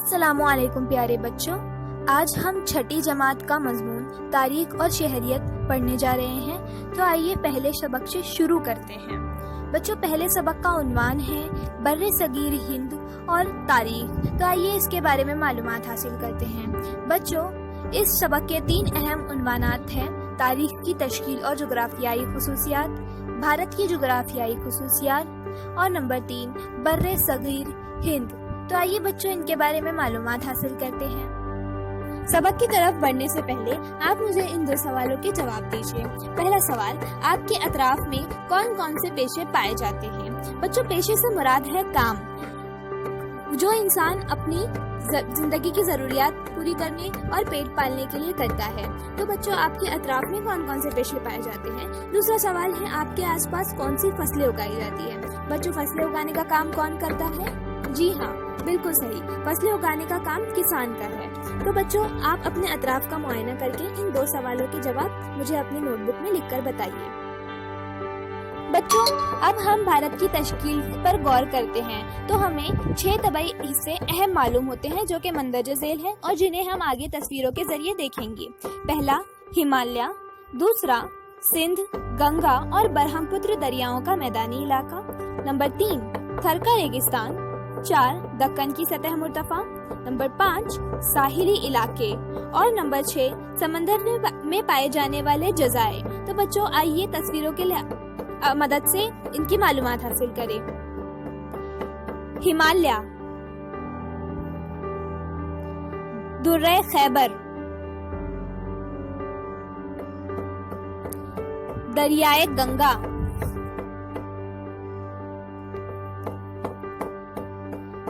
السلام علیکم پیارے بچوں، آج ہم چھٹی جماعت کا مضمون تاریخ اور شہریت پڑھنے جا رہے ہیں۔ تو آئیے پہلے سبق سے شروع کرتے ہیں۔ بچوں، پہلے سبق کا عنوان ہے بر صغیر ہند اور تاریخ۔ تو آئیے اس کے بارے میں معلومات حاصل کرتے ہیں۔ بچوں، اس سبق کے 3 اہم عنوانات ہیں: تاریخ کی تشکیل اور جغرافیائی خصوصیات، بھارت کی جغرافیائی خصوصیات، اور نمبر 3 بر صغیر ہند۔ تو آئیے بچوں ان کے بارے میں معلومات حاصل کرتے ہیں۔ سبق کی طرف بڑھنے سے پہلے آپ مجھے ان 2 سوالوں کے جواب دیجیے۔ پہلا سوال، آپ کے اطراف میں کون کون سے پیشے پائے جاتے ہیں؟ بچوں، پیشے سے مراد ہے کام، جو انسان اپنی زندگی کی ضروریات پوری کرنے اور پیٹ پالنے کے لیے کرتا ہے۔ تو بچوں، آپ کے اطراف میں کون کون سے پیشے پائے جاتے ہیں؟ دوسرا سوال ہے، آپ کے آس پاس کون سی فصلیں اگائی جاتی ہے؟ بچوں، فصلیں اگانے کا کام کون کرتا ہے؟ جی ہاں، بالکل صحیح، فصلیں اگانے کا کام کسان کا ہے۔ تو بچوں، آپ اپنے اطراف کا معائنہ کر کے ان 2 سوالوں کے جواب مجھے اپنی نوٹ بک میں لکھ کر بتائیے۔ بچوں، اب ہم بھارت کی تشکیل پر غور کرتے ہیں تو ہمیں 6 طبعی حصے اہم معلوم ہوتے ہیں جو کہ مندرجہ ذیل ہیں اور جنہیں ہم آگے تصویروں کے ذریعے دیکھیں گے۔ پہلا، ہمالیہ، دوسرا سندھ، گنگا اور برہم پتر دریاؤں کا میدانی علاقہ، نمبر 3 تھر کا ریگستان، 4 دکن کی سطح مرتفع، نمبر 5 ساحلی علاقے، اور نمبر 6 سمندر میں پائے جانے والے جزائر۔ تو بچوں، آئیے تصویروں کے مدد سے ان کی معلومات حاصل کریں۔ ہمالیہ، درہ خیبر، دریائے گنگا،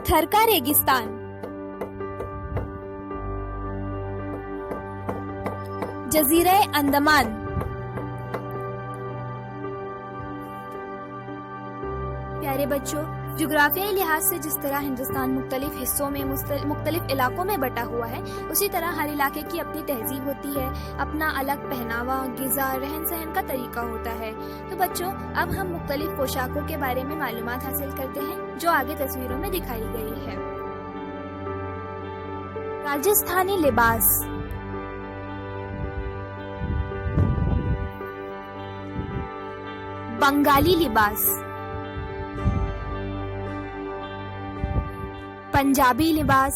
تھر کا ریگستان، جزیرہ انڈمان، پیارے بچوں، جغرافیائی لحاظ سے جس طرح ہندوستان مختلف حصوں میں مختلف علاقوں میں بٹا ہوا ہے، اسی طرح ہر علاقے کی اپنی تہذیب ہوتی ہے، اپنا الگ پہناوا، غذا، رہن سہن کا طریقہ ہوتا ہے۔ تو بچوں، اب ہم مختلف پوشاکوں کے بارے میں معلومات حاصل کرتے ہیں جو آگے تصویروں میں دکھائی گئی ہے۔ راجستھانی لباس، بنگالی لباس، پنجابی لباس،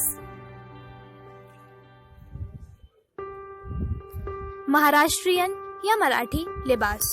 مہاراشٹرین یا مراٹھی لباس۔